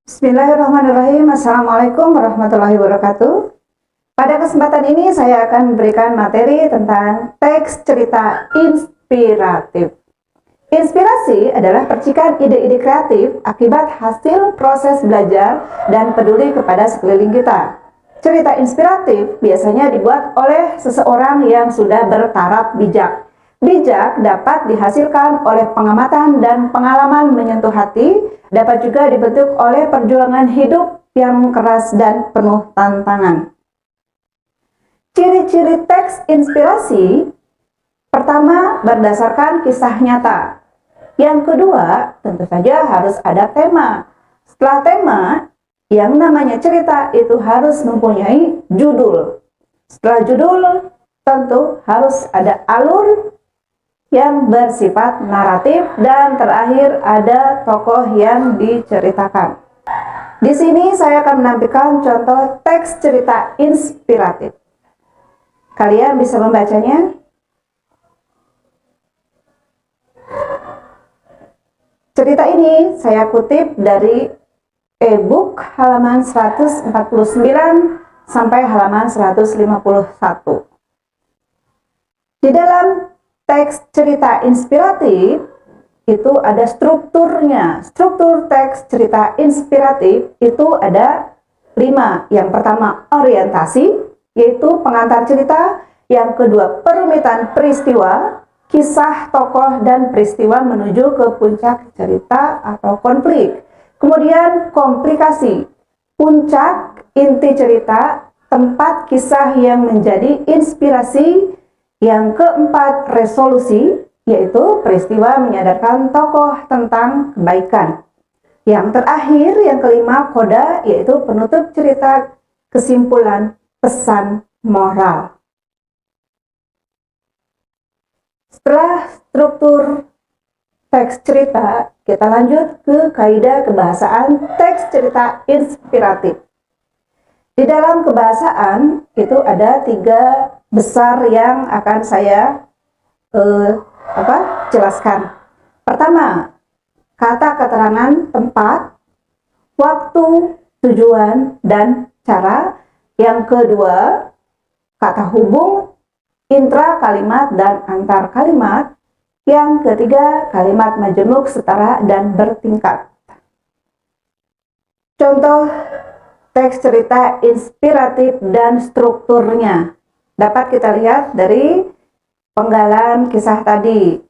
Bismillahirrahmanirrahim. Assalamualaikum warahmatullahi wabarakatuh. Pada kesempatan ini saya akan memberikan materi tentang teks cerita inspiratif. Inspirasi adalah percikan ide-ide kreatif akibat hasil proses belajar dan peduli kepada sekeliling kita. Cerita inspiratif biasanya dibuat oleh seseorang yang sudah bertaraf bijak. Bijak dapat dihasilkan oleh pengamatan dan pengalaman menyentuh hati, dapat juga dibentuk oleh perjuangan hidup yang keras dan penuh tantangan. Ciri-ciri teks inspirasi: pertama, berdasarkan kisah nyata. Yang kedua, tentu saja harus ada tema. Setelah tema, yang namanya cerita itu harus mempunyai judul. Setelah judul, tentu harus ada alur yang bersifat naratif, dan terakhir ada tokoh yang diceritakan. Di sini saya akan menampilkan contoh teks cerita inspiratif. Kalian bisa membacanya. Cerita ini saya kutip dari e-book halaman 149 sampai halaman 151. Di dalam teks cerita inspiratif itu ada strukturnya. Struktur teks cerita inspiratif itu ada 5. Yang pertama, orientasi, yaitu pengantar cerita. Yang kedua, perumitan peristiwa, kisah tokoh dan peristiwa menuju ke puncak cerita atau konflik. Kemudian komplikasi, puncak inti cerita, tempat kisah yang menjadi inspirasi. Yang keempat, resolusi, yaitu peristiwa menyadarkan tokoh tentang kebaikan. Yang terakhir, yang kelima, koda, yaitu penutup cerita, kesimpulan, pesan moral. Setelah struktur teks cerita, kita lanjut ke kaidah kebahasaan teks cerita inspiratif. Di dalam kebahasaan itu ada 3 besar yang akan saya jelaskan. Pertama, kata keterangan tempat, waktu, tujuan, dan cara. Yang kedua, kata hubung, intra kalimat dan antar kalimat. Yang ketiga, kalimat majemuk, setara, dan bertingkat. Contoh teks cerita inspiratif dan strukturnya dapat kita lihat dari penggalan kisah tadi.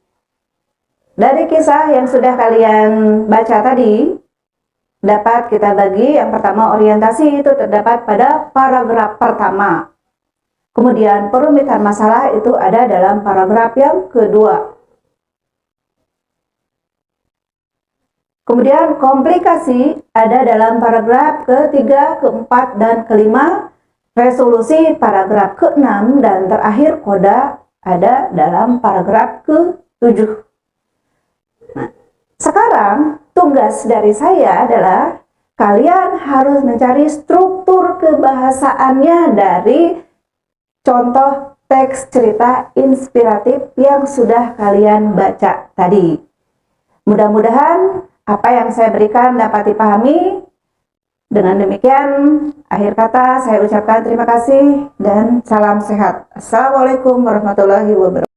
Dari kisah yang sudah kalian baca tadi, dapat kita bagi. Yang pertama, orientasi itu terdapat pada paragraf pertama. Kemudian perumitan masalah itu ada dalam paragraf yang kedua. Kemudian komplikasi ada dalam paragraf ketiga, keempat, dan kelima. Resolusi paragraf ke-6, dan terakhir koda ada dalam paragraf ke-7. Nah, sekarang tugas dari saya adalah kalian harus mencari struktur kebahasaannya dari contoh teks cerita inspiratif yang sudah kalian baca tadi. Mudah-mudahan apa yang saya berikan dapat dipahami. Dengan demikian, akhir kata saya ucapkan terima kasih dan salam sehat. Assalamualaikum warahmatullahi wabarakatuh.